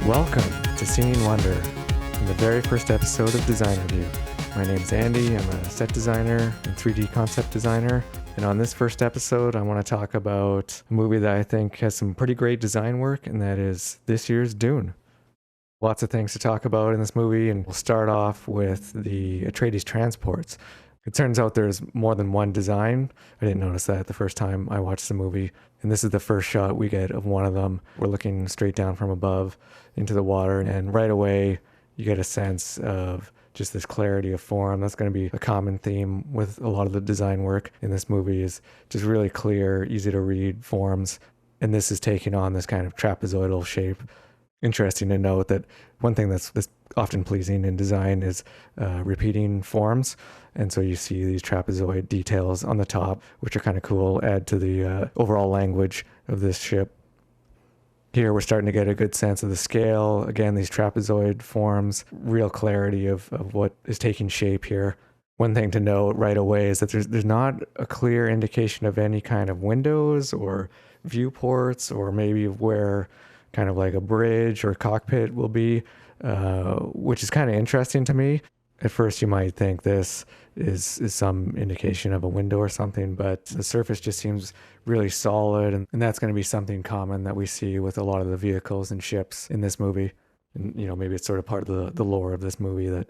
Welcome to Seeing Wonder, in the very first episode of Design Review. My name's Andy, I'm a set designer and 3D concept designer, and on this first episode I want to talk about a movie that I think has some pretty great design work, and that is this year's Dune. Lots of things to talk about in this movie, and we'll start off with the Atreides transports. It turns out there's more than one design. I didn't notice that the first time I watched the movie. And this is the first shot we get of one of them. We're looking straight down from above into the water. And right away, you get a sense of just this clarity of form. That's going to be a common theme with a lot of the design work in this movie, is just really clear, easy to read forms. And this is taking on this kind of trapezoidal shape. Interesting to note that one thing that's often pleasing in design is repeating forms. And so you see these trapezoid details on the top, which are kind of cool, add to the overall language of this ship. Here we're starting to get a good sense of the scale. Again, these trapezoid forms, real clarity of what is taking shape here. One thing to note right away is that there's not a clear indication of any kind of windows or viewports, or maybe where kind of like a bridge or cockpit will be, which is kind of interesting to me. At first you might think this is some indication of a window or something, but the surface just seems really solid, and that's going to be something common that we see with a lot of the vehicles and ships in this movie. And maybe it's sort of part of the lore of this movie that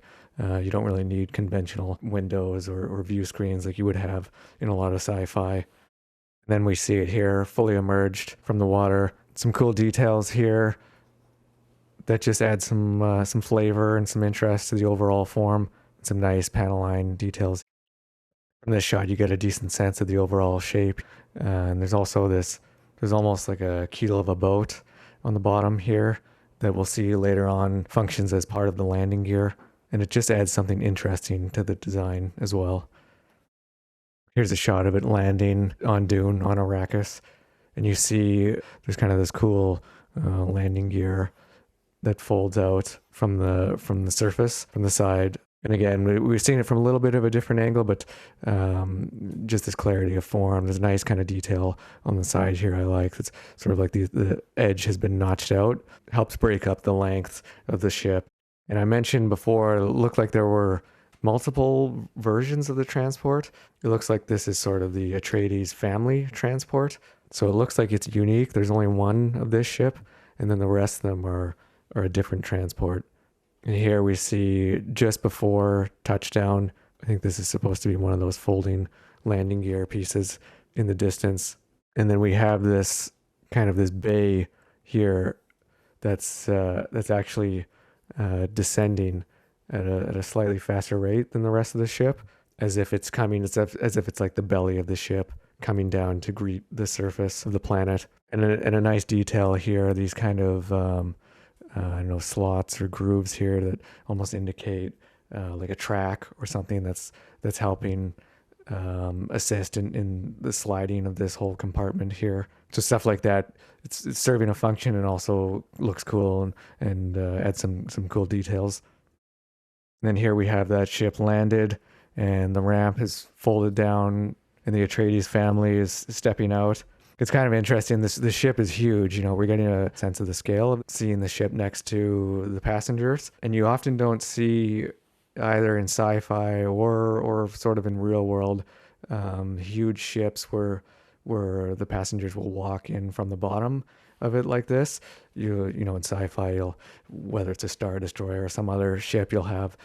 you don't really need conventional windows or view screens like you would have in a lot of sci-fi. And then we see it here, fully emerged from the water. Some cool details here that just add some flavor and some interest to the overall form. Some nice panel line details. From this shot, you get a decent sense of the overall shape. And there's almost like a keel of a boat on the bottom here that we'll see later on functions as part of the landing gear. And it just adds something interesting to the design as well. Here's a shot of it landing on Dune, on Arrakis. And you see there's kind of this cool landing gear that folds out from the surface, from the side. And again, we've seen it from a little bit of a different angle, but just this clarity of form. There's a nice kind of detail on the side here I like. It's sort of like the edge has been notched out, helps break up the length of the ship. And I mentioned before, it looked like there were multiple versions of the transport. It looks like this is sort of the Atreides family transport. So it looks like it's unique. There's only one of this ship, and then the rest of them are a different transport. And here we see just before touchdown, I think this is supposed to be one of those folding landing gear pieces in the distance. And then we have this kind of this bay here that's actually descending at a slightly faster rate than the rest of the ship, as if it's like the belly of the ship coming down to greet the surface of the planet. And a nice detail here, these kind of slots or grooves here that almost indicate like a track or something that's helping assist in the sliding of this whole compartment here. So stuff like that, it's serving a function and also looks cool and adds some cool details. And then here we have that ship landed, and the ramp is folded down, and the Atreides family is stepping out. It's kind of interesting. The ship is huge. We're getting a sense of the scale of seeing the ship next to the passengers. And you often don't see, either in sci-fi or sort of in real world, huge ships where the passengers will walk in from the bottom of it like this. In sci-fi, whether it's a Star Destroyer or some other ship, you'll have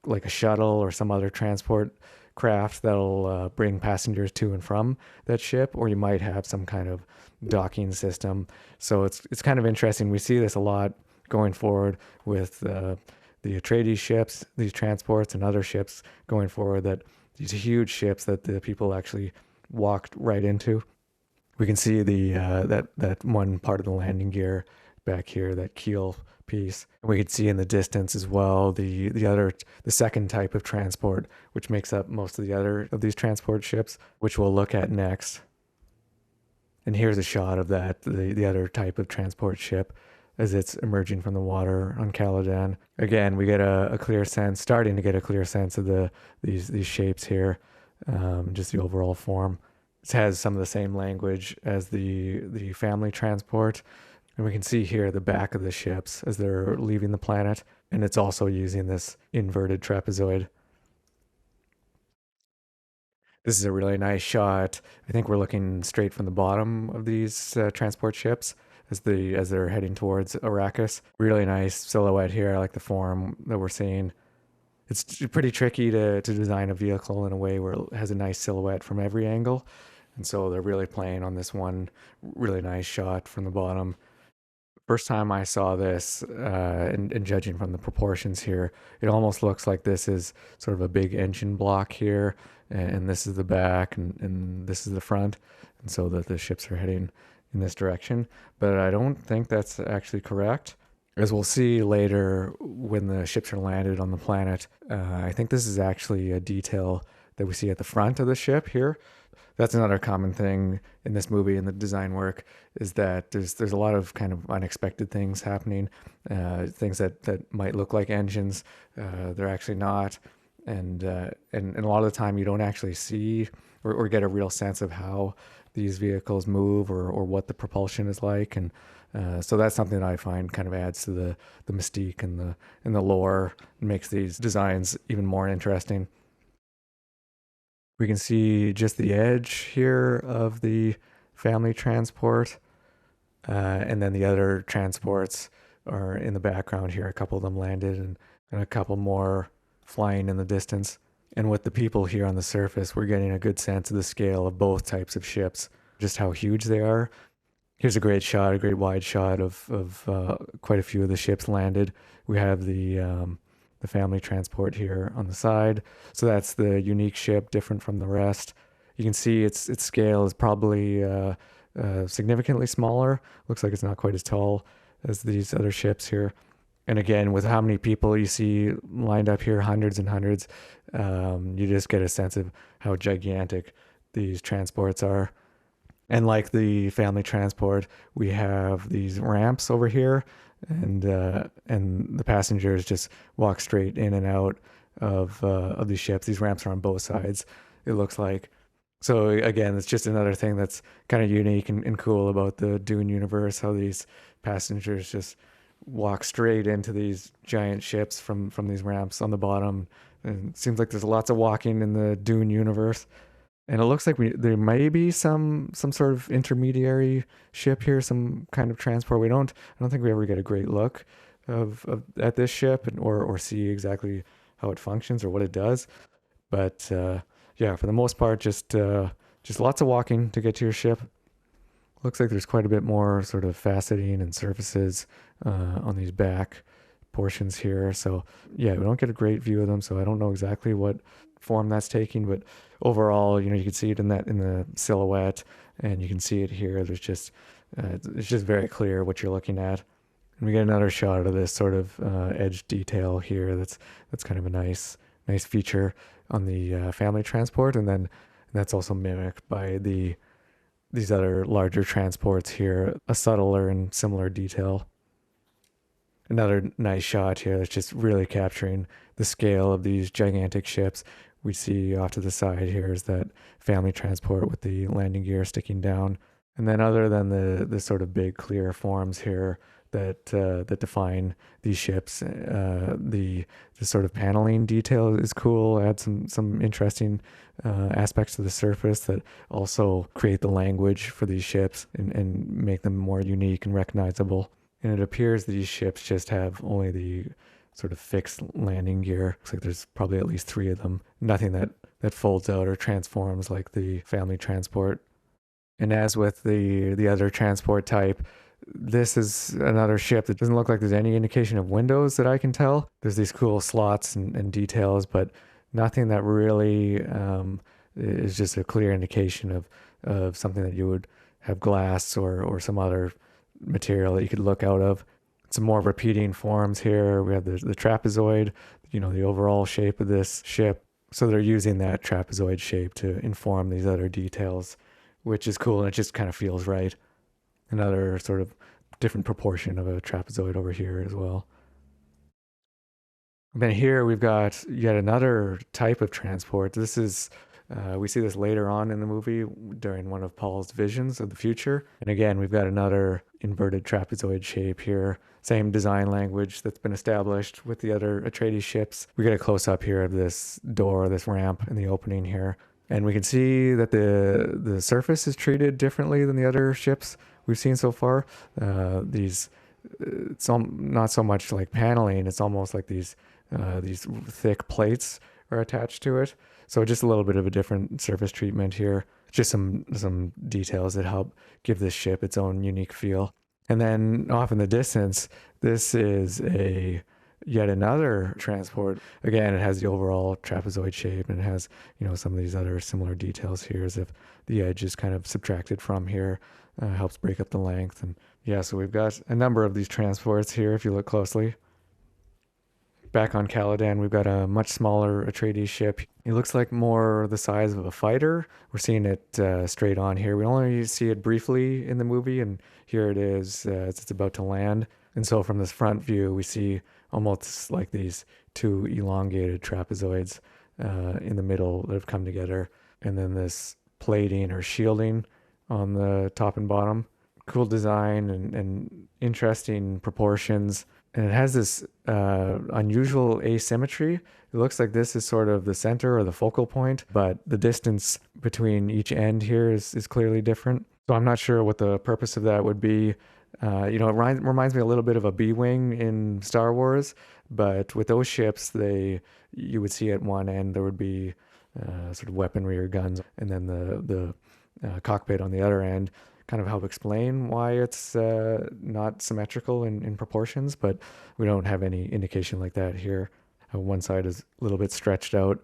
like a shuttle or some other transport craft that'll bring passengers to and from that ship, or you might have some kind of docking system. So it's kind of interesting. We see this a lot going forward with the Atreides ships, these transports, and other ships going forward, that these huge ships that the people actually walked right into. We can see the that one part of the landing gear back here, that keel piece. We could see in the distance as well the second type of transport, which makes up most of the other of these transport ships, which we'll look at next. And here's a shot of that, the other type of transport ship as it's emerging from the water on Caladan. Again, we get starting to get a clear sense of these shapes here, just the overall form. It has some of the same language as the family transport. And we can see here the back of the ships as they're leaving the planet. And it's also using this inverted trapezoid. This is a really nice shot. I think we're looking straight from the bottom of these transport ships as they're heading towards Arrakis. Really nice silhouette here. I like the form that we're seeing. It's pretty tricky to design a vehicle in a way where it has a nice silhouette from every angle. And so they're really playing on this one really nice shot from the bottom. First time I saw this, and judging from the proportions here, it almost looks like this is sort of a big engine block here, and this is the back, and this is the front, and so that the ships are heading in this direction. But I don't think that's actually correct. As we'll see later when the ships are landed on the planet, I think this is actually a detail that we see at the front of the ship here. That's another common thing in this movie in the design work is that there's a lot of kind of unexpected things happening, things that might look like engines, they're actually not, and a lot of the time you don't actually see or get a real sense of how these vehicles move or what the propulsion is like, and so that's something that I find kind of adds to the mystique and the lore, and makes these designs even more interesting. We can see just the edge here of the family transport, and then the other transports are in the background here. A couple of them landed, and a couple more flying in the distance. And with the people here on the surface, we're getting a good sense of the scale of both types of ships, just how huge they are. Here's a great shot, a great wide shot of quite a few of the ships landed. We have the family transport here on the side. So that's the unique ship, different from the rest. You can see its scale is probably significantly smaller. Looks like it's not quite as tall as these other ships here. And again, with how many people you see lined up here, hundreds and hundreds, you just get a sense of how gigantic these transports are. And like the family transport, we have these ramps over here, and the passengers just walk straight in and out of these ships. These ramps are on both sides, it looks like. So again, it's just another thing that's kind of unique and cool about the Dune universe, how these passengers just walk straight into these giant ships from these ramps on the bottom. And it seems like there's lots of walking in the Dune universe. And it looks like there may be some sort of intermediary ship here, some kind of transport. I don't think we ever get a great look at this ship or see exactly how it functions or what it does. But yeah, for the most part, just lots of walking to get to your ship. Looks like there's quite a bit more sort of faceting and surfaces on these back portions here. So yeah, we don't get a great view of them. So I don't know exactly what form that's taking, but overall, you can see it in the silhouette, and you can see it here. There's just it's just very clear what you're looking at. And we get another shot of this sort of edge detail here. That's kind of a nice feature on the family transport, and then that's also mimicked by these other larger transports here, a subtler and similar detail. Another nice shot here that's just really capturing the scale of these gigantic ships. We see off to the side here is that family transport with the landing gear sticking down. And then other than the sort of big clear forms here that define these ships, the sort of paneling detail is cool, adds some interesting aspects to the surface that also create the language for these ships and make them more unique and recognizable. And it appears these ships just have only the sort of fixed landing gear. Looks like there's probably at least 3 of them. Nothing that folds out or transforms like the family transport. And as with the other transport type, this is another ship that doesn't look like there's any indication of windows that I can tell. There's these cool slots and details, but nothing that really is just a clear indication of something that you would have glass or some other material that you could look out of. Some more repeating forms here. We have the trapezoid, the overall shape of this ship. So they're using that trapezoid shape to inform these other details, which is cool, and it just kind of feels right. Another sort of different proportion of a trapezoid over here as well. And then here we've got yet another type of transport. This is We see this later on in the movie during one of Paul's visions of the future. And again, we've got another inverted trapezoid shape here. Same design language that's been established with the other Atreides ships. We get a close up here of this door, this ramp in the opening here. And we can see that the surface is treated differently than the other ships we've seen so far. It's not so much like paneling. It's almost like these thick plates are attached to it. So just a little bit of a different surface treatment here. Just some details that help give this ship its own unique feel. And then off in the distance, this is yet another transport. Again, it has the overall trapezoid shape, and it has, some of these other similar details here, as if the edge is kind of subtracted from here, helps break up the length. And yeah, so we've got a number of these transports here if you look closely. Back on Caladan, we've got a much smaller Atreides ship. It looks like more the size of a fighter. We're seeing it straight on here. We only see it briefly in the movie, and here it is as it's about to land. And so from this front view, we see almost like these two elongated trapezoids in the middle that have come together. And then this plating or shielding on the top and bottom. Cool design and interesting proportions. And it has this unusual asymmetry. It looks like this is sort of the center or the focal point, but the distance between each end here is clearly different. So I'm not sure what the purpose of that would be. It reminds me a little bit of a B-wing in Star Wars, but with those ships, you would see at one end there would be sort of weaponry or guns, and then the cockpit on the other end kind of help explain why it's not symmetrical in proportions, but we don't have any indication like that here. One side is a little bit stretched out.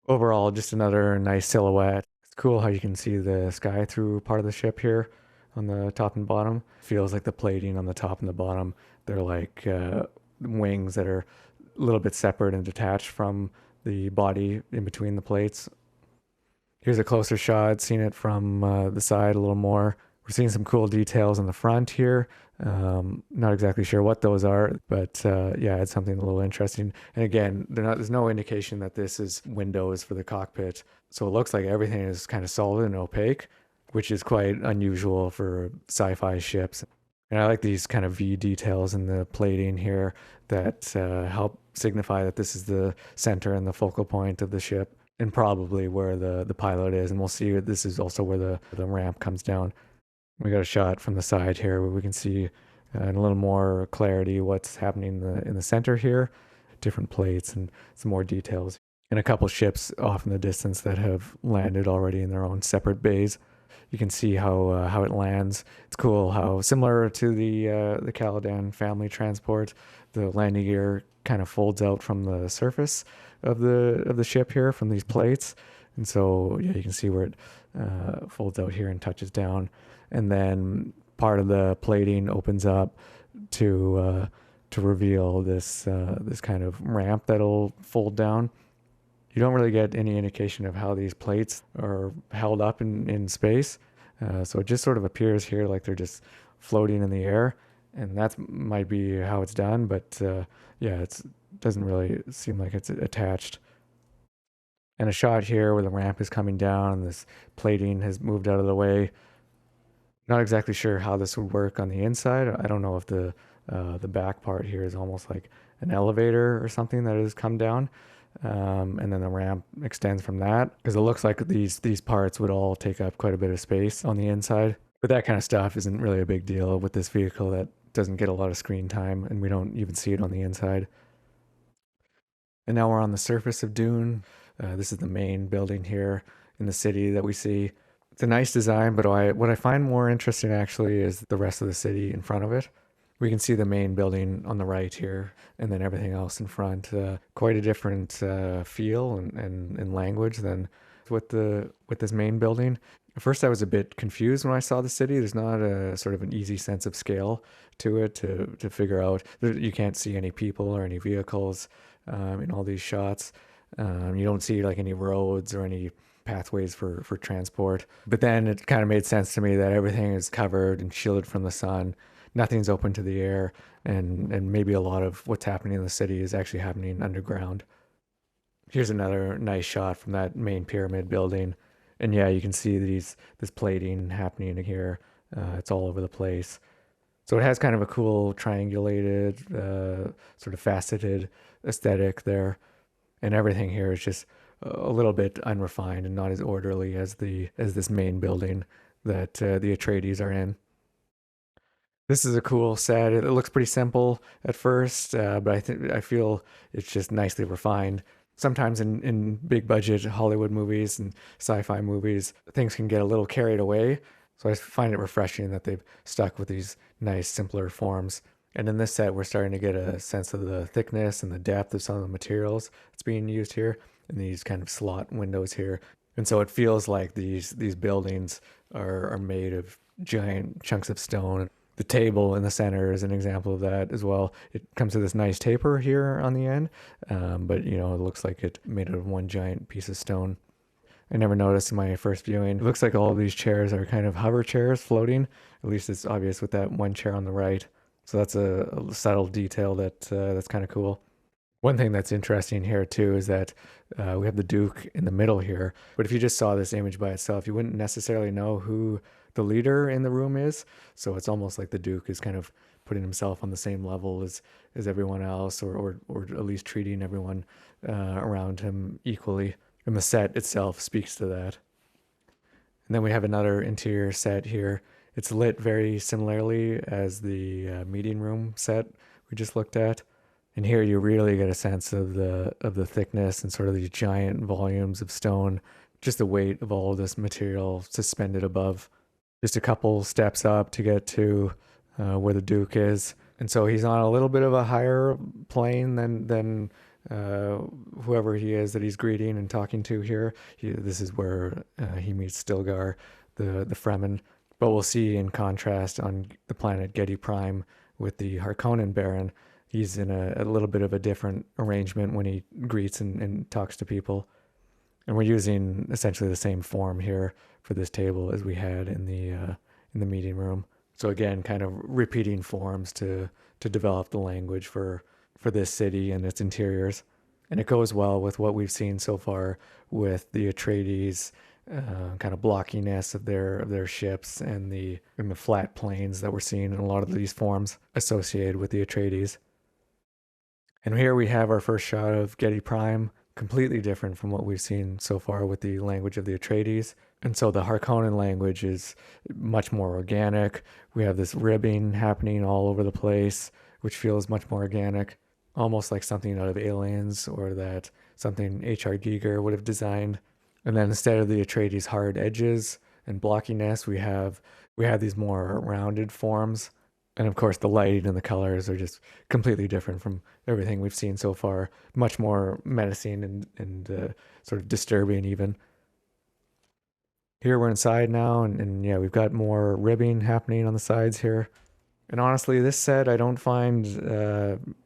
Overall, just another nice silhouette. It's cool how you can see the sky through part of the ship here on the top and bottom. Feels like the plating on the top and the bottom, they're like wings that are a little bit separate and detached from the body in between the plates. Here's a closer shot, seeing it from the side a little more. We're seeing some cool details in the front here. Not exactly sure what those are, but yeah, it's something a little interesting. And again, there's no indication that this is windows for the cockpit. So it looks like everything is kind of solid and opaque, which is quite unusual for sci-fi ships. And I like these kind of V details in the plating here that help signify that this is the center and the focal point of the ship, and probably where the pilot is. And we'll see this is also where the ramp comes down. We got a shot from the side here where we can see in a little more clarity what's happening in the center here, different plates and some more details. And a couple ships off in the distance that have landed already in their own separate bays. You can see how it lands. It's cool how similar to the Caladan family transport, the landing gear kind of folds out from the surface of the ship here from these plates. And so yeah, you can see where it folds out here and touches down. And then part of the plating opens up to reveal this kind of ramp that'll fold down. You don't really get any indication of how these plates are held up in space. So it just sort of appears here like they're just floating in the air. And that might be how it's done. But yeah, it doesn't really seem like it's attached. And a shot here where the ramp is coming down and this plating has moved out of the way. Not exactly sure how this would work on the inside. I don't know if the back part here is almost like an elevator or something that has come down. And then the ramp extends from that, because it looks like these parts would all take up quite a bit of space on the inside. But that kind of stuff isn't really a big deal with this vehicle that doesn't get a lot of screen time, and we don't even see it on the inside. And now we're on the surface of Dune. This is the main building here in the city that we see. It's a nice design, but what I find more interesting actually is the rest of the city in front of it. We can see the main building on the right here, and then everything else in front. Quite a different feel and language than with this main building. At first, I was a bit confused when I saw the city. There's not a sort of an easy sense of scale to it to figure out. You can't see any people or any vehicles in all these shots. You don't see like any roads or any pathways for transport. But then it kind of made sense to me that everything is covered and shielded from the sun. Nothing's open to the air, and maybe a lot of what's happening in the city is actually happening underground. Here's another nice shot from that main pyramid building. And yeah, you can see this plating happening here. It's all over the place. So it has kind of a cool triangulated, sort of faceted aesthetic there. And everything here is just a little bit unrefined and not as orderly as the as this main building that the Atreides are in. This is a cool set. It looks pretty simple at first, but I feel it's just nicely refined. Sometimes in big budget Hollywood movies and sci-fi movies, things can get a little carried away. So I find it refreshing that they've stuck with these nice, simpler forms. And in this set, we're starting to get a sense of the thickness and the depth of some of the materials that's being used here, and these kind of slot windows here. And so it feels like these buildings are made of giant chunks of stone. The table in the center is an example of that as well. It comes to this nice taper here on the end, but you know, it looks like it made out of one giant piece of stone. I never noticed in my first viewing. It looks like all of these chairs are kind of hover chairs floating. At least it's obvious with that one chair on the right. So that's a subtle detail that's kind of cool. One thing that's interesting here too is that we have the Duke in the middle here. But if you just saw this image by itself, you wouldn't necessarily know who the leader in the room is. So it's almost like the Duke is kind of putting himself on the same level as everyone else, or at least treating everyone around him equally. And the set itself speaks to that. And then we have another interior set here. It's lit very similarly as the meeting room set we just looked at. And here you really get a sense of the thickness and sort of these giant volumes of stone, just the weight of all of this material suspended above. Just a couple steps up to get to where the Duke is. And so he's on a little bit of a higher plane than whoever he is that he's greeting and talking to here. This is where he meets Stilgar, the Fremen. But we'll see in contrast on the planet Getty Prime with the Harkonnen Baron, he's in a little bit of a different arrangement when he greets and talks to people. And we're using essentially the same form here for this table as we had in the meeting room. So again, kind of repeating forms to develop the language for this city and its interiors. And it goes well with what we've seen so far with the Atreides kind of blockiness of their ships and the flat plains that we're seeing in a lot of these forms associated with the Atreides. And here we have our first shot of Getty Prime, completely different from what we've seen so far with the language of the Atreides. And so the Harkonnen language is much more organic. We have this ribbing happening all over the place, which feels much more organic, almost like something out of Aliens or that something H.R. Giger would have designed. And then instead of the Atreides' hard edges and blockiness, we have these more rounded forms. And of course, the lighting and the colors are just completely different from everything we've seen so far. Much more menacing and sort of disturbing even. Here we're inside now, and yeah, we've got more ribbing happening on the sides here. And honestly, this set I don't find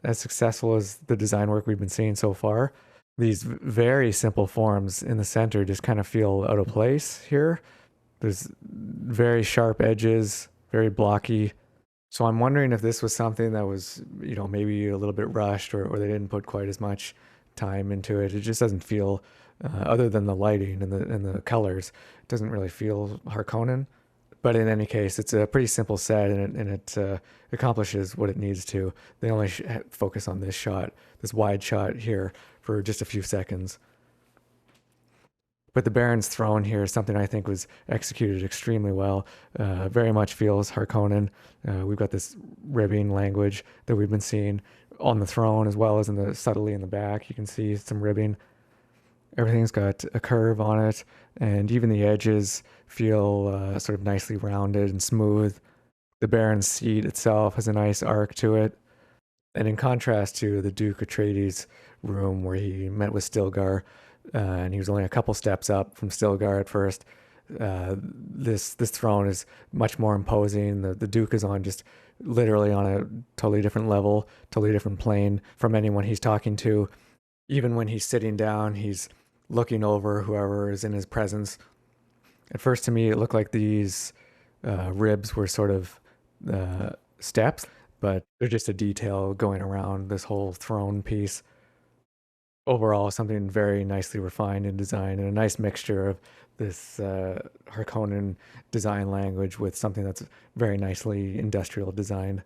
as successful as the design work we've been seeing so far. These very simple forms in the center just kind of feel out of place here. There's very sharp edges, very blocky. So I'm wondering if this was something that was, you know, maybe a little bit rushed or they didn't put quite as much time into it. It just doesn't feel, other than the lighting and the colors, it doesn't really feel Harkonnen. But in any case, it's a pretty simple set and it accomplishes what it needs to. They only focus on this shot, this wide shot here for just a few seconds. But the Baron's throne here is something I think was executed extremely well. Very much feels Harkonnen. We've got this ribbing language that we've been seeing on the throne as well as subtly in the back. You can see some ribbing. Everything's got a curve on it, and even the edges feel sort of nicely rounded and smooth. The Baron's seat itself has a nice arc to it. And in contrast to the Duke Atreides' room where he met with Stilgar, and he was only a couple steps up from Stilgar at first. This throne is much more imposing. The Duke is on just literally on a totally different level, totally different plane from anyone he's talking to. Even when he's sitting down, he's looking over whoever is in his presence. At first, to me, it looked like these ribs were sort of steps, but they're just a detail going around this whole throne piece. Overall, something very nicely refined in design and a nice mixture of this Harkonnen design language with something that's very nicely industrial designed.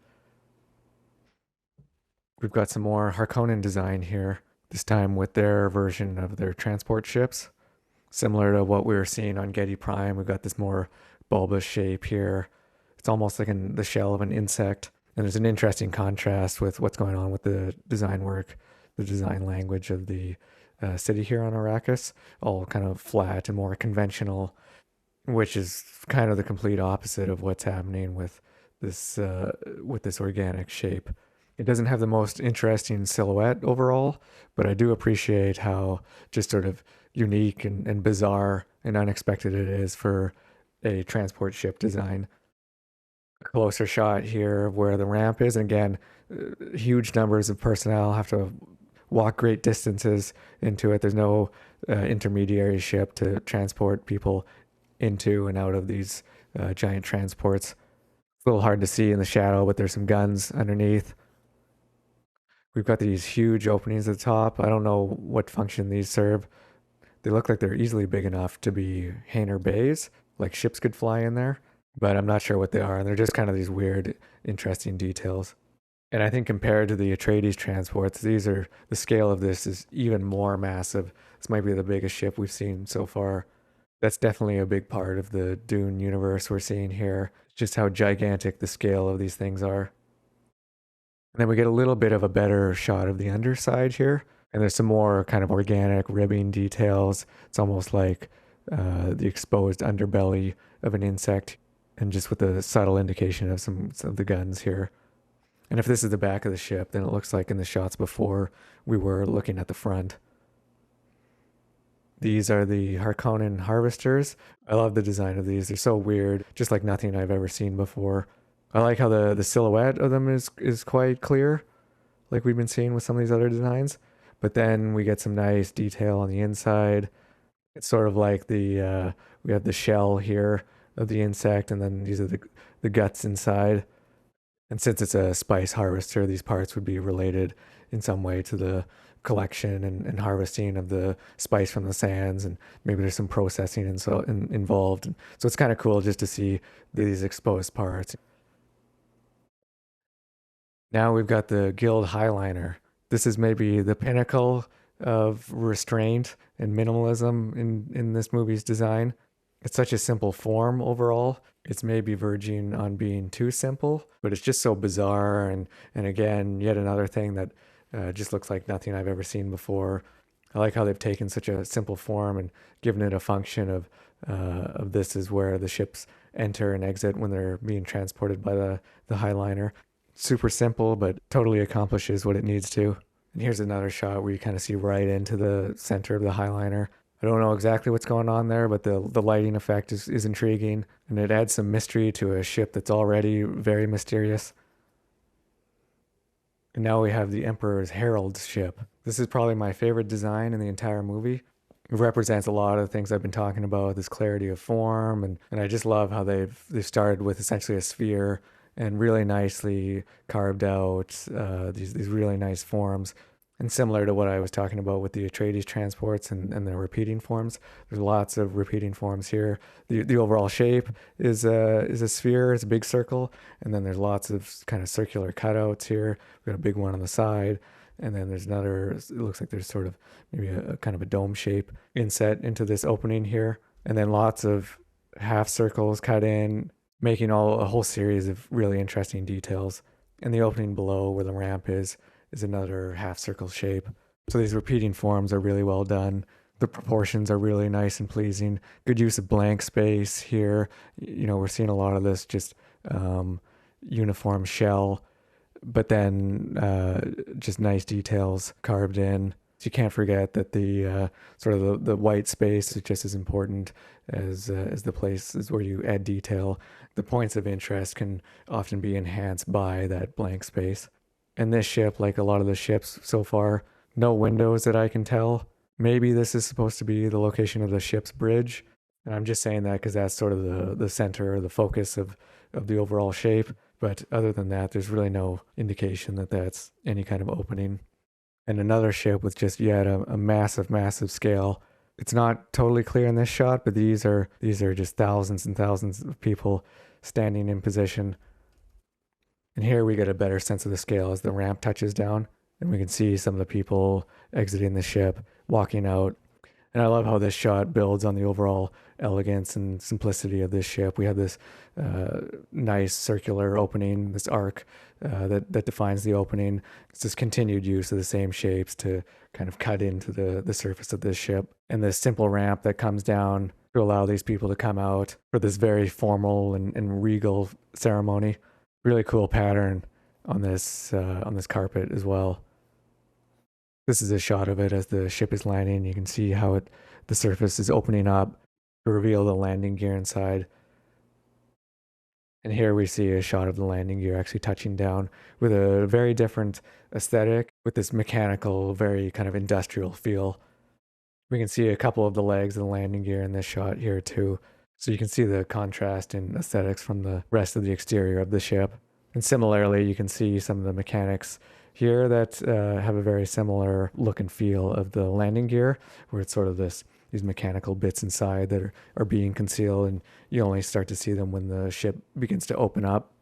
We've got some more Harkonnen design here, this time with their version of their transport ships. Similar to what we were seeing on Getty Prime, we've got this more bulbous shape here. It's almost like the shell of an insect. And there's an interesting contrast with what's going on with the design work, the design language of the city here on Arrakis, all kind of flat and more conventional, which is kind of the complete opposite of what's happening with this organic shape. It doesn't have the most interesting silhouette overall, but I do appreciate how just sort of unique and bizarre and unexpected it is for a transport ship design. A closer shot here of where the ramp is, and again, huge numbers of personnel have to walk great distances into it. There's no intermediary ship to transport people into and out of these giant transports. It's a little hard to see in the shadow, but there's some guns underneath. We've got these huge openings at the top. I don't know what function these serve. They look like they're easily big enough to be hangar bays, like ships could fly in there, but I'm not sure what they are. And they're just kind of these weird, interesting details. And I think compared to the Atreides transports, the scale of this is even more massive. This might be the biggest ship we've seen so far. That's definitely a big part of the Dune universe we're seeing here. Just how gigantic the scale of these things are. And then we get a little bit of a better shot of the underside here. And there's some more kind of organic ribbing details. It's almost like the exposed underbelly of an insect, and just with a subtle indication of some of the guns here. And if this is the back of the ship, then it looks like in the shots before we were looking at the front. These are the Harkonnen harvesters. I love the design of these. They're so weird, just like nothing I've ever seen before. I like how the silhouette of them is quite clear, like we've been seeing with some of these other designs. But then we get some nice detail on the inside. It's sort of like we have the shell here of the insect, and then these are the guts inside. And since it's a spice harvester, these parts would be related in some way to the collection and harvesting of the spice from the sands, and maybe there's some processing involved. And so it's kind of cool just to see these exposed parts. Now we've got the Guild Highliner. This is maybe the pinnacle of restraint and minimalism in this movie's design. It's such a simple form overall. It's maybe verging on being too simple, but it's just so bizarre. And again, yet another thing that just looks like nothing I've ever seen before. I like how they've taken such a simple form and given it a function of this is where the ships enter and exit when they're being transported by the Highliner. Super simple, but totally accomplishes what it needs to. And here's another shot where you kind of see right into the center of the Highliner. I don't know exactly what's going on there, but the lighting effect is intriguing, and it adds some mystery to a ship that's already very mysterious. And now we have the Emperor's Herald ship. This is probably my favorite design in the entire movie. It represents a lot of the things I've been talking about, this clarity of form, and I just love how they've started with essentially a sphere and really nicely carved out these really nice forms. And similar to what I was talking about with the Atreides transports and the repeating forms, there's lots of repeating forms here. The overall shape is a sphere, it's a big circle, and then there's lots of kind of circular cutouts here. We've got a big one on the side, and then there's another. It looks like there's sort of maybe a kind of a dome shape inset into this opening here, and then lots of half circles cut in, making a whole series of really interesting details. And the opening below where the ramp is another half circle shape. So these repeating forms are really well done. The proportions are really nice and pleasing. Good use of blank space here. You know, we're seeing a lot of this just uniform shell, but then just nice details carved in. So you can't forget that the sort of the white space is just as important as the places where you add detail. The points of interest can often be enhanced by that blank space. And this ship, like a lot of the ships so far, no windows that I can tell. Maybe this is supposed to be the location of the ship's bridge. And I'm just saying that because that's sort of the center or the focus of the overall shape. But other than that, there's really no indication that that's any kind of opening. and another ship with just yet a massive, massive scale. It's not totally clear in this shot, but these are just thousands and thousands of people standing in position. And here we get a better sense of the scale as the ramp touches down, and we can see some of the people exiting the ship, walking out. And I love how this shot builds on the overall elegance and simplicity of this ship. We have this nice circular opening, this arc that defines the opening. It's this continued use of the same shapes to kind of cut into the surface of this ship. And this simple ramp that comes down to allow these people to come out for this very formal and regal ceremony. Really cool pattern on this carpet as well. This is a shot of it as the ship is landing. You can see how the surface is opening up to reveal the landing gear inside. And here we see a shot of the landing gear actually touching down with a very different aesthetic, with this mechanical, very kind of industrial feel. We can see a couple of the legs of the landing gear in this shot here too. So you can see the contrast in aesthetics from the rest of the exterior of the ship. And similarly, you can see some of the mechanics here that have a very similar look and feel of the landing gear, where it's sort of these mechanical bits inside that are being concealed, and you only start to see them when the ship begins to open up.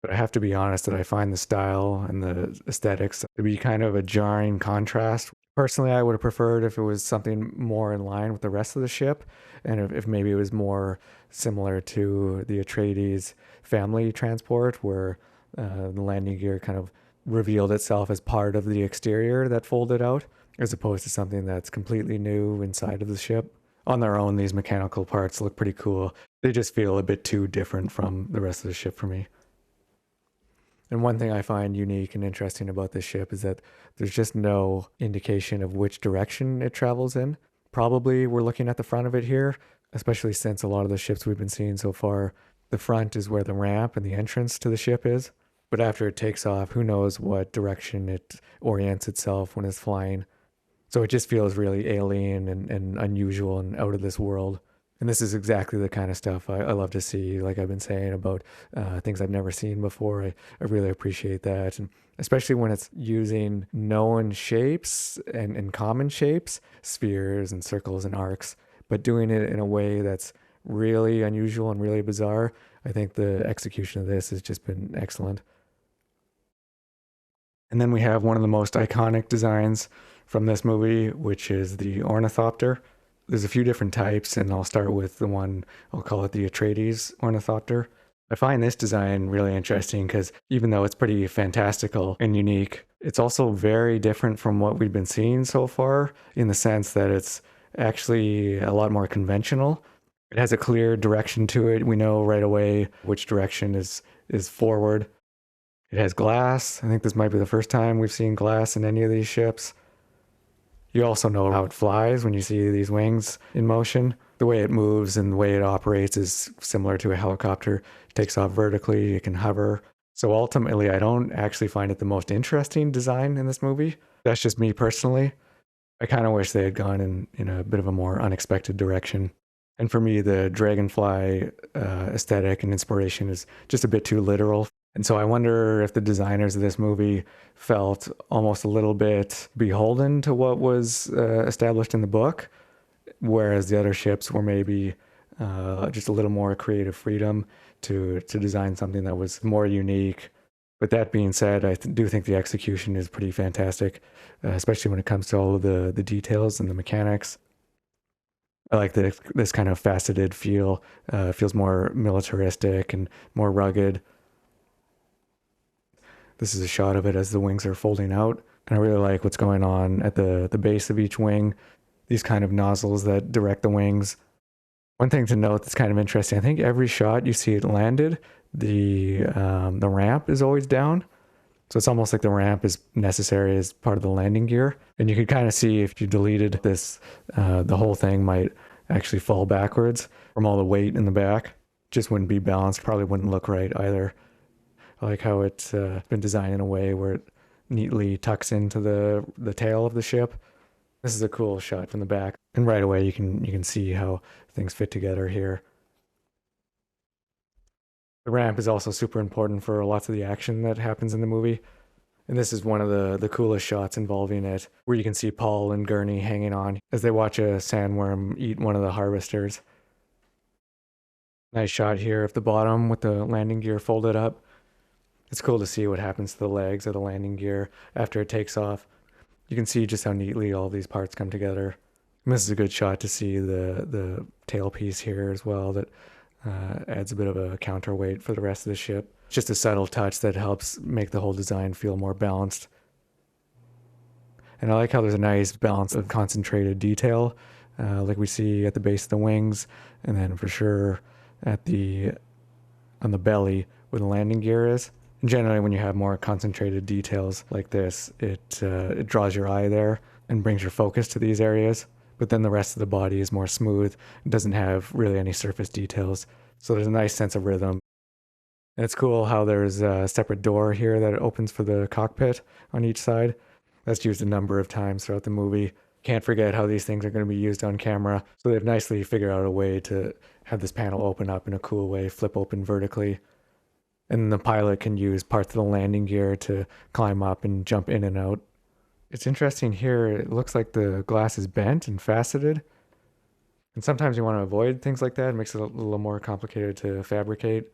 But I have to be honest that I find the style and the aesthetics to be kind of a jarring contrast. Personally, I would have preferred if it was something more in line with the rest of the ship, and if maybe it was more similar to the Atreides family transport, where the landing gear kind of revealed itself as part of the exterior that folded out, as opposed to something that's completely new inside of the ship. On their own, these mechanical parts look pretty cool. They just feel a bit too different from the rest of the ship for me. And one thing I find unique and interesting about this ship is that there's just no indication of which direction it travels in. Probably we're looking at the front of it here, especially since a lot of the ships we've been seeing so far, the front is where the ramp and the entrance to the ship is. But after it takes off, who knows what direction it orients itself when it's flying. So it just feels really alien and unusual and out of this world. And this is exactly the kind of stuff I love to see, like I've been saying about things I've never seen before. I really appreciate that. And especially when it's using known shapes and common shapes, spheres and circles and arcs, but doing it in a way that's really unusual and really bizarre. I think the execution of this has just been excellent. And then we have one of the most iconic designs from this movie, which is the Ornithopter. There's a few different types, and I'll start with the one, I'll call it the Atreides Ornithopter. I find this design really interesting because even though it's pretty fantastical and unique, it's also very different from what we've been seeing so far in the sense that it's actually a lot more conventional. It has a clear direction to it. We know right away which direction is forward. It has glass. I think this might be the first time we've seen glass in any of these ships. You also know how it flies when you see these wings in motion. The way it moves and the way it operates is similar to a helicopter. It takes off vertically, it can hover. So ultimately, I don't actually find it the most interesting design in this movie. That's just me personally. I kind of wish they had gone in a bit of a more unexpected direction. And for me, the dragonfly aesthetic and inspiration is just a bit too literal. And so I wonder if the designers of this movie felt almost a little bit beholden to what was established in the book, whereas the other ships were maybe just a little more creative freedom to design something that was more unique. But that being said, I do think the execution is pretty fantastic, especially when it comes to all of the details and the mechanics. I like this kind of faceted feel. Feels more militaristic and more rugged. This is a shot of it as the wings are folding out. And I really like what's going on at the base of each wing. These kind of nozzles that direct the wings. One thing to note that's kind of interesting, I think every shot you see it landed, the ramp is always down. So it's almost like the ramp is necessary as part of the landing gear. And you could kind of see if you deleted this, the whole thing might actually fall backwards from all the weight in the back. Just wouldn't be balanced, probably wouldn't look right either. I like how it's been designed in a way where it neatly tucks into the tail of the ship. This is a cool shot from the back. And right away you can see how things fit together here. The ramp is also super important for lots of the action that happens in the movie. And this is one of the coolest shots involving it, where you can see Paul and Gurney hanging on as they watch a sandworm eat one of the harvesters. Nice shot here of the bottom with the landing gear folded up. It's cool to see what happens to the legs of the landing gear after it takes off. You can see just how neatly all these parts come together. And this is a good shot to see the tailpiece here as well that adds a bit of a counterweight for the rest of the ship. Just a subtle touch that helps make the whole design feel more balanced. And I like how there's a nice balance of concentrated detail, like we see at the base of the wings, and then for sure on the belly where the landing gear is. And generally, when you have more concentrated details like this, it draws your eye there and brings your focus to these areas. But then the rest of the body is more smooth. It doesn't have really any surface details. So there's a nice sense of rhythm. And it's cool how there's a separate door here that opens for the cockpit on each side. That's used a number of times throughout the movie. Can't forget how these things are going to be used on camera. So they've nicely figured out a way to have this panel open up in a cool way, flip open vertically. And the pilot can use parts of the landing gear to climb up and jump in and out. It's interesting here, it looks like the glass is bent and faceted. And sometimes you want to avoid things like that. It makes it a little more complicated to fabricate.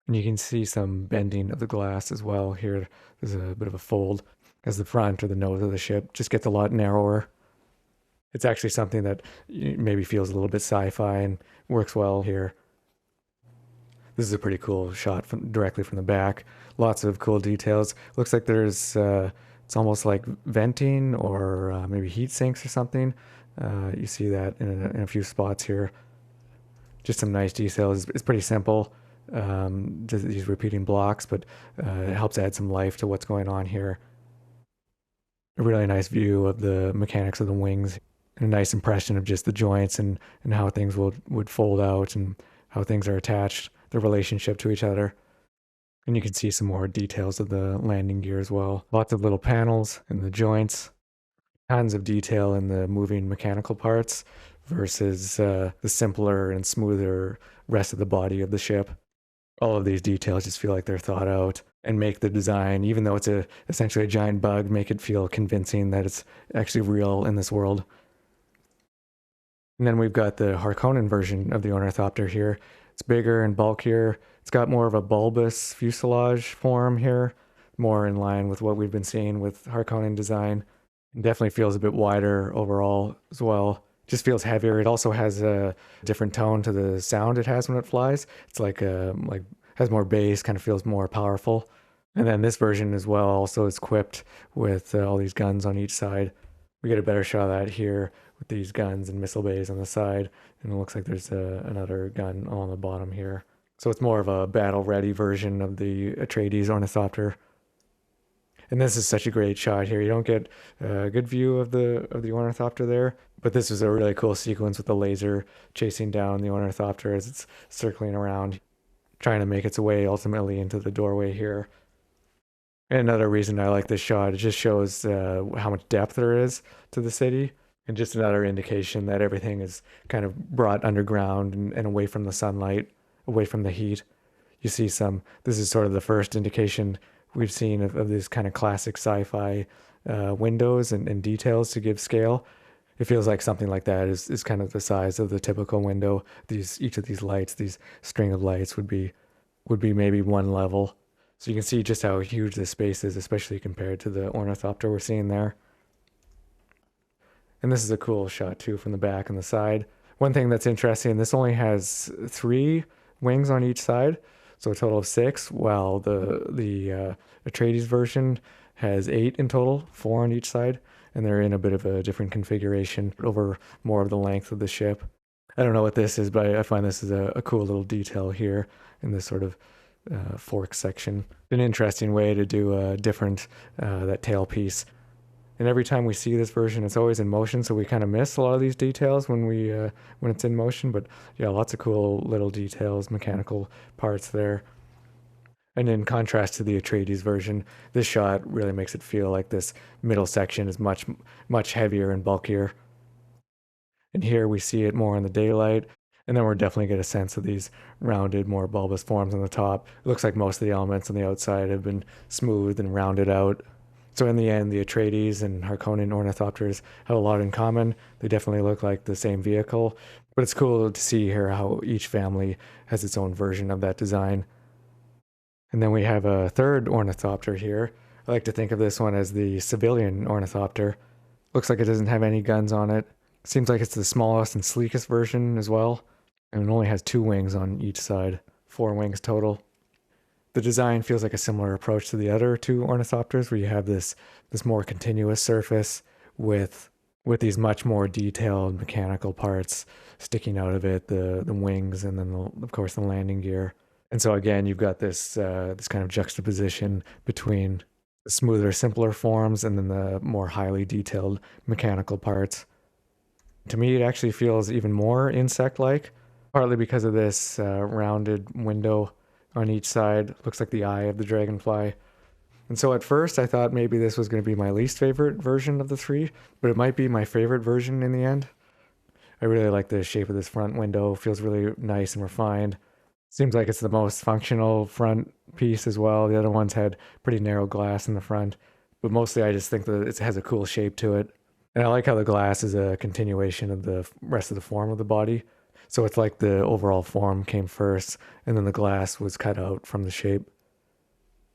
And you can see some bending of the glass as well here. There's a bit of a fold as the front or the nose of the ship just gets a lot narrower. It's actually something that maybe feels a little bit sci-fi and works well here. This is a pretty cool shot directly from the back. Lots of cool details. Looks like there's, it's almost like venting or maybe heat sinks or something. You see that in a few spots here. Just some nice details. It's pretty simple. Just these repeating blocks, but it helps add some life to what's going on here. A really nice view of the mechanics of the wings, and a nice impression of just the joints and how things would fold out and how things are attached, their relationship to each other. And you can see some more details of the landing gear as well. Lots of little panels in the joints, tons of detail in the moving mechanical parts versus the simpler and smoother rest of the body of the ship. All of these details just feel like they're thought out and make the design, even though it's essentially a giant bug, make it feel convincing that it's actually real in this world. And then we've got the Harkonnen version of the Ornithopter here. It's bigger and bulkier. It's got more of a bulbous fuselage form here, more in line with what we've been seeing with Harkonnen design. It definitely feels a bit wider overall as well. Just feels heavier. It also has a different tone to the sound it has when it flies. It's like has more bass, kind of feels more powerful. And then this version as well also is equipped with all these guns on each side. We get a better shot of that here with these guns and missile bays on the side. And it looks like there's another gun on the bottom here. So it's more of a battle-ready version of the Atreides Ornithopter. And this is such a great shot here. You don't get a good view of the Ornithopter there, but this is a really cool sequence with the laser chasing down the Ornithopter as it's circling around, trying to make its way ultimately into the doorway here. And another reason I like this shot, it just shows how much depth there is to the city, and just another indication that everything is kind of brought underground and away from the sunlight, away from the heat. You see this is sort of the first indication we've seen of this kind of classic sci-fi windows and details to give scale. It feels like something like that is kind of the size of the typical window. Each of these lights, these string of lights would be maybe one level. So you can see just how huge this space is, especially compared to the Ornithopter we're seeing there. And this is a cool shot too from the back and the side. One thing that's interesting, this only has 3 wings on each side, so a total of 6, while the Atreides version has 8 in total, 4 on each side, and they're in a bit of a different configuration over more of the length of the ship. I don't know what this is, but I find this is a cool little detail here in this sort of fork section. An interesting way to do a different that tail piece. And every time we see this version, it's always in motion, so we kind of miss a lot of these details when it's in motion. But yeah, lots of cool little details, mechanical parts there. And in contrast to the Atreides version, this shot really makes it feel like this middle section is much, much heavier and bulkier. And here we see it more in the daylight, and then we're definitely get a sense of these rounded, more bulbous forms on the top. It looks like most of the elements on the outside have been smoothed and rounded out. So in the end, the Atreides and Harkonnen Ornithopters have a lot in common. They definitely look like the same vehicle, but it's cool to see here how each family has its own version of that design. And then we have a third Ornithopter here. I like to think of this one as the civilian Ornithopter. Looks like it doesn't have any guns on it. Seems like it's the smallest and sleekest version as well. And it only has 2 wings on each side, 4 wings total. The design feels like a similar approach to the other 2 Ornithopters, where you have this more continuous surface with these much more detailed mechanical parts sticking out of it, the wings, and then of course the landing gear. And so again, you've got this kind of juxtaposition between the smoother, simpler forms and then the more highly detailed mechanical parts. To me, it actually feels even more insect-like, partly because of this rounded window on each side. Looks like the eye of the dragonfly. And so at first I thought maybe this was going to be my least favorite version of the 3, but it might be my favorite version in the end. I really like the shape of this front window. It feels really nice and refined. Seems like it's the most functional front piece as well. The other ones had pretty narrow glass in the front, but mostly I just think that it has a cool shape to it. And I like how the glass is a continuation of the rest of the form of the body. So it's like the overall form came first, and then the glass was cut out from the shape.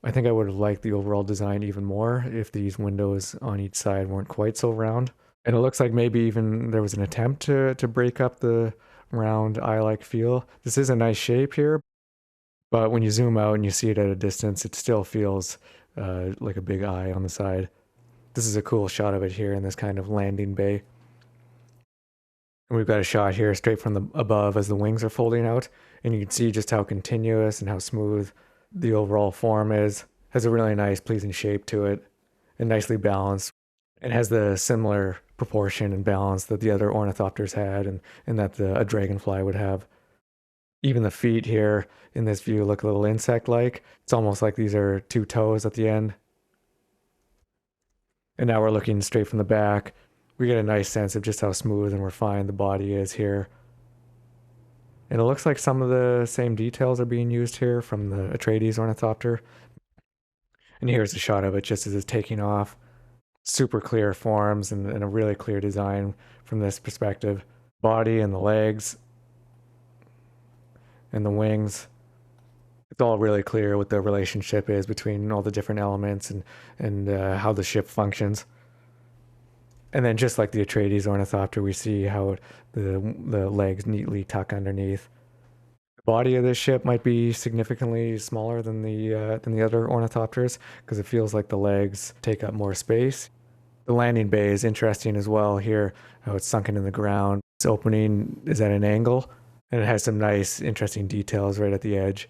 I think I would have liked the overall design even more if these windows on each side weren't quite so round. And it looks like maybe even there was an attempt to break up the round eye-like feel. This is a nice shape here, but when you zoom out and you see it at a distance, it still feels like a big eye on the side. This is a cool shot of it here in this kind of landing bay. And we've got a shot here straight from the above as the wings are folding out, and you can see just how continuous and how smooth the overall form is. Has a really nice, pleasing shape to it, and nicely balanced. It has the similar proportion and balance that the other ornithopters had, and that a dragonfly would have. Even the feet here in this view look a little insect-like. It's almost like these are 2 toes at the end. And now we're looking straight from the back. We get a nice sense of just how smooth and refined the body is here. And it looks like some of the same details are being used here from the Atreides Ornithopter. And here's a shot of it just as it's taking off. Super clear forms and a really clear design from this perspective. Body and the legs and the wings. It's all really clear what the relationship is between all the different elements and how the ship functions. And then just like the Atreides Ornithopter, we see how the legs neatly tuck underneath. The body of this ship might be significantly smaller than the other Ornithopters because it feels like the legs take up more space. The landing bay is interesting as well here, how it's sunken in the ground. Its opening is at an angle, and it has some nice, interesting details right at the edge.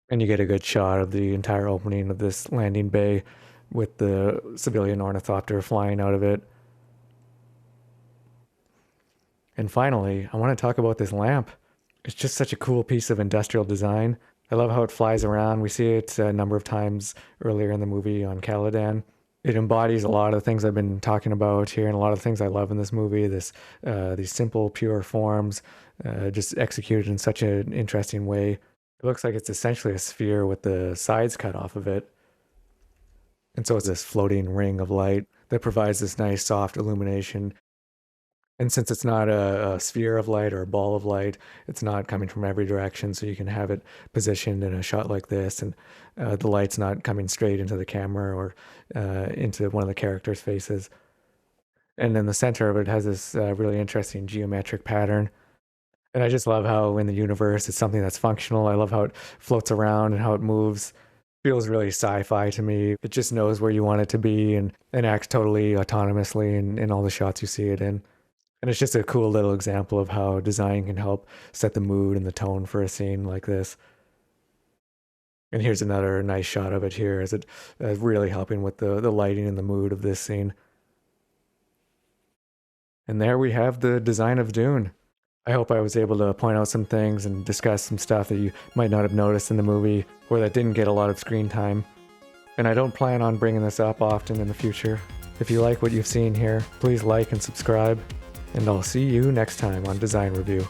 And you get a good shot of the entire opening of this landing bay with the civilian ornithopter flying out of it. And finally, I want to talk about this lamp. It's just such a cool piece of industrial design. I love how it flies around. We see it a number of times earlier in the movie on Caladan. It embodies a lot of the things I've been talking about here and a lot of the things I love in this movie. These simple, pure forms, just executed in such an interesting way. It looks like it's essentially a sphere with the sides cut off of it. And so it's this floating ring of light that provides this nice soft illumination. And since it's not a sphere of light or a ball of light, it's not coming from every direction, so you can have it positioned in a shot like this, and the light's not coming straight into the camera or into one of the characters' faces. And in the center of it has this really interesting geometric pattern. And I just love how in the universe it's something that's functional. I love how it floats around and how it moves. Feels really sci-fi to me. It just knows where you want it to be and acts totally autonomously in all the shots you see it in. And it's just a cool little example of how design can help set the mood and the tone for a scene like this. And here's another nice shot of it here as it really helping with the lighting and the mood of this scene. And there we have the design of Dune. I hope I was able to point out some things and discuss some stuff that you might not have noticed in the movie or that didn't get a lot of screen time. And I don't plan on bringing this up often in the future. If you like what you've seen here, please like and subscribe. And I'll see you next time on Design Review.